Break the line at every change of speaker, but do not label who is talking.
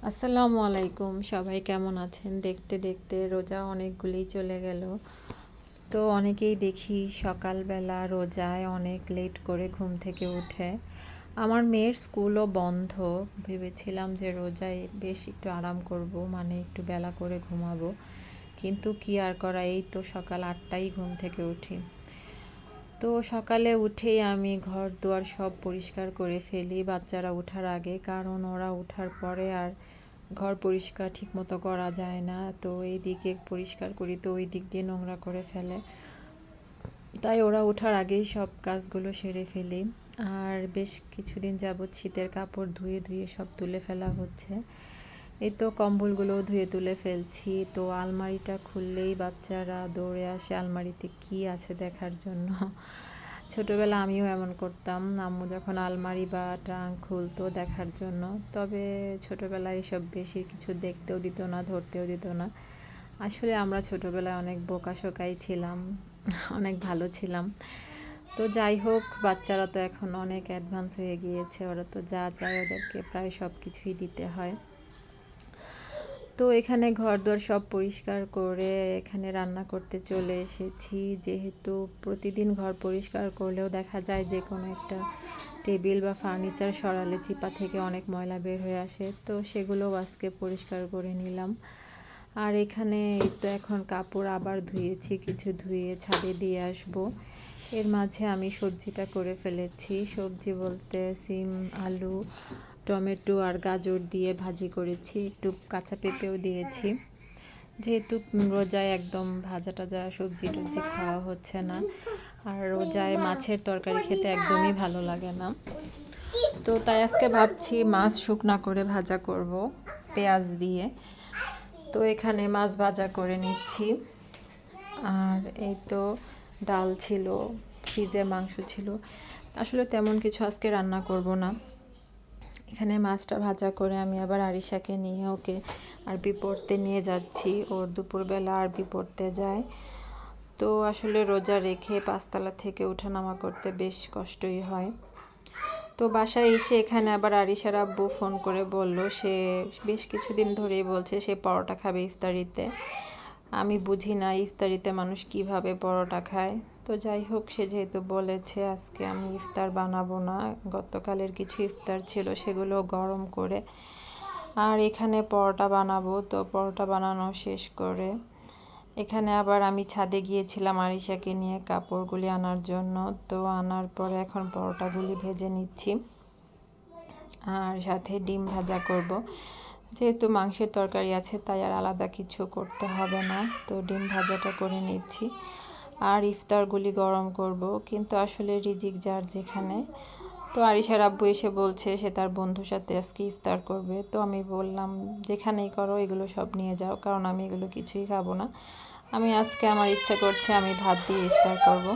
আসসালামু আলাইকুম, সবাই কেমন আছেন? দেখতে দেখতে রোজা অনেকগুলি চলে গেল। তো অনেকেই দেখি সকালবেলা রোজায় অনেক লেট করে ঘুম থেকে উঠে। আমার মেয়ের স্কুলও বন্ধ, ভেবেছিলাম যে রোজায় বেশ একটু আরাম করব, মানে একটু বেলা করে ঘুমাবো। কিন্তু কি আর করা, এই তো সকাল 8টায় ঘুম থেকে উঠি। তো সকালে উঠেই আমি ঘর দুয়ার সব পরিষ্কার করে ফেলি বাচ্চারা ওঠার আগে, কারণ ওরা ওঠার পরে আর ঘর পরিষ্কার ঠিকমতো করা যায় না। তো এই দিকে পরিষ্কার করি তো ওই দিক দিয়ে নোংরা করে ফেলে, তাই ওরা ওঠার আগেই সব কাজগুলো সেরে ফেলি। আর বেশ কিছুদিন যাবৎ শীতের কাপড় ধুয়ে ধুয়ে সব তুলে ফেলা হচ্ছে। এই তো কম্বলগুলো ধুয়ে তুলে ফেলছি। তো আলমারিটা খুললেই বাচ্চারা দৌড়ে আসে আলমারিতে কি আছে দেখার জন্য। ছোটবেলা আমিও এমন করতাম, আম্মু যখন আলমারি বা ট্রাঙ্ক খুলতো দেখার জন্য। তবে ছোটবেলায় এসব বেশি কিছু দেখতেও দিত না, ধরতেও দিত না। আসলে আমরা ছোটবেলায় অনেক বোকাশোকাই ছিলাম, অনেক ভালো ছিলাম। তো যাই হোক, বাচ্চারা তো এখন অনেক অ্যাডভান্স হয়ে গিয়েছে, ওরা তো যা চায় ওদেরকে প্রায় সব কিছুই দিতে হয়। তো এখানে ঘরদোর সব পরিষ্কার করে এখানে রান্না করতে চলে এসেছি। যেহেতু প্রতিদিন ঘর পরিষ্কার করলেও দেখা যায় যে কোনো একটা টেবিল বা ফার্নিচার সরালে চিপা থেকে অনেক ময়লা বের হয়ে আসে, তো সেগুলোও আজকে পরিষ্কার করে নিলাম। আর এখানে তো এখন কাপড় আবার ধুয়েছি, কিছু ধুয়ে ছাদে দিয়ে আসব। এর মাঝে আমি সবজিটা করে ফেলেছি। সবজি বলতে সিম, আলু, টমেটো আর গাজর দিয়ে ভাজি করেছি, একটু কাঁচা পেঁপেও দিয়েছি। যেহেতু রোজায় একদম ভাজা টাজা সবজি টবজি খাওয়া হচ্ছে না, আর রোজায় মাছের তরকারি খেতে একদমই ভালো লাগে না। তো তাই আজকে ভাবছি মাছ শুকনা করে ভাজা করব পেঁয়াজ দিয়ে। তো এখানে মাছ ভাজা করে নিচ্ছি। আর এই তো ডাল ছিল, ফ্রিজের মাংস ছিল। আসলে তেমন কিছু আজকে রান্না করব না। এখানে মাছটা ভাজা করে আমি আবার আরিশাকে নিয়ে ওকে আরবি পড়তে নিয়ে যাচ্ছি। ওর দুপুরবেলা আরবি পড়তে যায়। তো আসলে রোজা রেখে 5তলা থেকে ওঠানামা করতে বেশ কষ্টই হয়। তো বাসায় এসে এখানে আবার আরিশার আব্বু ফোন করে বলল, সে বেশ কিছুদিন ধরেই বলছে সে পরোটা খাবে ইফতারিতে। আমি বুঝি না ইফতারিতে মানুষ কিভাবে পরোটা খায়। তো যাই হোক, সে যেহেতু বলেছে আজকে আমি ইফতার বানাবো না, গতকালের কিছু ইফতার ছিল সেগুলো গরম করে আর এখানে পরোটা বানাবো। তো পরোটা বানানো শেষ করে এখানে আবার আমি ছাদে গিয়েছিলাম আরিশাকে নিয়ে কাপড়গুলি আনার জন্য। তো আনার পরে এখন পরোটাগুলি ভেজে নিচ্ছি আর সাথে ডিম ভাজা করব। যেহেতু মাংসের তরকারি আছে তাই আর আলাদা কিছু করতে হবে না। তো ডিম ভাজাটা করে নিচ্ছি আর ইফতারগুলি গরম করব। কিন্তু আসলে রিজিক যার যেখানে। তো আরিশার আব্বু এসে বলছে সে তার বন্ধুর সাথে আজকে ইফতার করবে। তো আমি বললাম যেখানেই করো এগুলো সব নিয়ে যাও, কারণ আমি এগুলো কিছুই খাবো না। আমি আজকে আমার ইচ্ছা করছে আমি ভাত দিয়ে ইফতার করব।